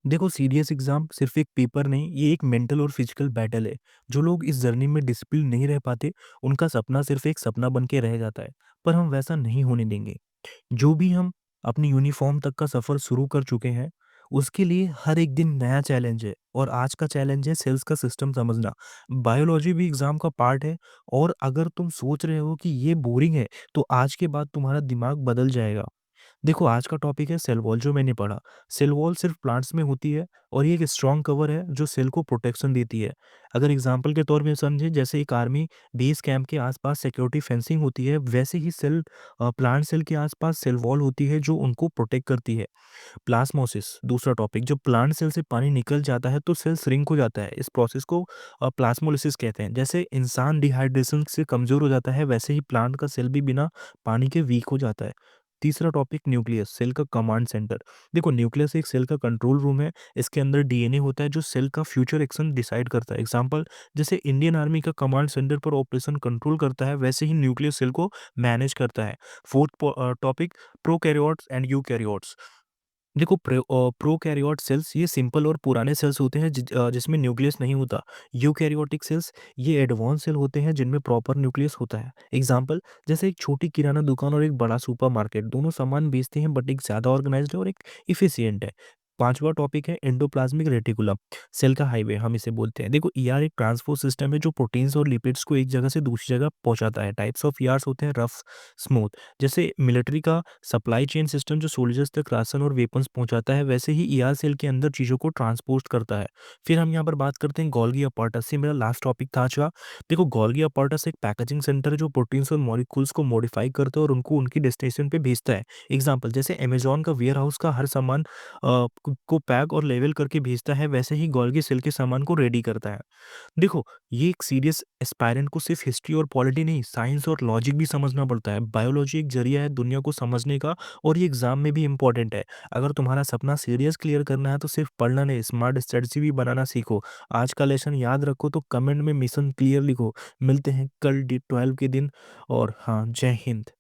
देखो, serious exam सिर्फ एक पेपर नहीं, ये एक मेंटल और फिजिकल बैटल है। जो लोग इस जर्नी में डिसिप्लिन नहीं रह पाते, उनका सपना सिर्फ एक सपना बन के रह जाता है। पर हम वैसा नहीं होने देंगे। जो भी हम अपनी यूनिफॉर्म तक का सफर शुरू कर चुके हैं, उसके लिए हर एक दिन नया चैलेंज है। और आज का चैलेंज है सेल्स का सिस्टम समझना। बायोलॉजी भी एग्जाम का पार्ट है। और अगर तुम सोच रहे हो कि ये बोरिंग है, तो आज के बाद तुम्हारा दिमाग बदल जाएगा। देखो, आज का टॉपिक है सेल वॉल जो मैंने पढ़ा। सेल वॉल सिर्फ प्लांट्स में होती है और ये एक स्ट्रॉन्ग कवर है जो सेल को प्रोटेक्शन देती है। अगर एग्जांपल के तौर पे समझें, जैसे एक आर्मी बेस कैंप के आसपास सिक्योरिटी फेंसिंग होती है, वैसे ही प्लांट सेल के आसपास सेल वॉल होती है जो उनको प्रोटेक्ट करती है। प्लास्मोसिस दूसरा टॉपिक, जब प्लांट सेल से पानी निकल जाता है तो सेल श्रिंक हो जाता है। इस प्रोसेस को प्लास्मोलिसिस कहते हैं। जैसे इंसान डिहाइड्रेशन से कमजोर हो जाता है, वैसे ही प्लांट का सेल भी बिना पानी के वीक हो जाता है। तीसरा टॉपिक, न्यूक्लियस, सेल का कमांड सेंटर। देखो, न्यूक्लियस एक सेल का कंट्रोल रूम है। इसके अंदर डीएनए होता है जो सेल का फ्यूचर एक्शन डिसाइड करता है। एग्जांपल, जैसे इंडियन आर्मी का कमांड सेंटर पर ऑपरेशन कंट्रोल करता है, वैसे ही न्यूक्लियस सेल को मैनेज करता है। Fourth topic, prokaryotes and eukaryotes. देखो, प्रोकैरियोट सेल्स ये सिंपल और पुराने सेल्स होते हैं जिसमें न्यूक्लियस नहीं होता। यूकैरियोटिक सेल्स ये एडवांस सेल होते हैं जिनमें प्रॉपर न्यूक्लियस होता है। एग्जांपल, जैसे एक छोटी किराना दुकान और एक बड़ा सुपरमार्केट, दोनों सामान बेचते हैं बट एक ज़्यादा ऑर्गेनाइज्ड है और एक इफिशिएंट है। पांचवा टॉपिक है एंडोप्लाज्मिक रेटिकुलम, सेल का हाईवे हम इसे बोलते हैं। देखो, ईआर एक ट्रांसपोर्ट सिस्टम है जो प्रोटीन्स और लिपिड्स को एक जगह से दूसरी जगह पहुंचाता है। टाइप्स ऑफ ईआर्स होते हैं रफ, स्मूथ। जैसे मिलिट्री का सप्लाई चेन सिस्टम जो सोल्जर्स तक राशन और वेपन्स पहुंचाता है, वैसे ही ईआर सेल के अंदर चीज़ों को ट्रांसपोर्ट करता है। फिर हम यहाँ पर बात करते हैं गोल्गी अपॉर्टस, से मेरा लास्ट टॉपिक था आज का। देखो, गोल्गी अपॉर्टस एक पैकेजिंग सेंटर है जो प्रोटीन्स और मॉलिक्यूल्स को मॉडिफाई करता है और उनको उनकी डेस्टिनेशन पे भेजता है। एग्जाम्पल, जैसे अमेजोन का वेयर हाउस का हर सामान को पैक और लेवल करके भेजता है, वैसे ही गोल्गी सेल के सामान को रेडी करता है। देखो, ये एक सीरियस एस्पायरेंट को सिर्फ हिस्ट्री और पॉलिटी नहीं, साइंस और लॉजिक भी समझना पड़ता है। बायोलॉजी एक जरिया है दुनिया को समझने का, और ये एग्जाम में भी इंपॉर्टेंट है। अगर तुम्हारा सपना सीरियस क्लियर करना है तो सिर्फ पढ़ना नहीं, स्मार्ट स्ट्रेटजी भी बनाना सीखो। आज का लेसन याद रखो तो कमेंट में मिशन क्लियर लिखो। मिलते हैं कल D12 के दिन। और हाँ, जय हिंद।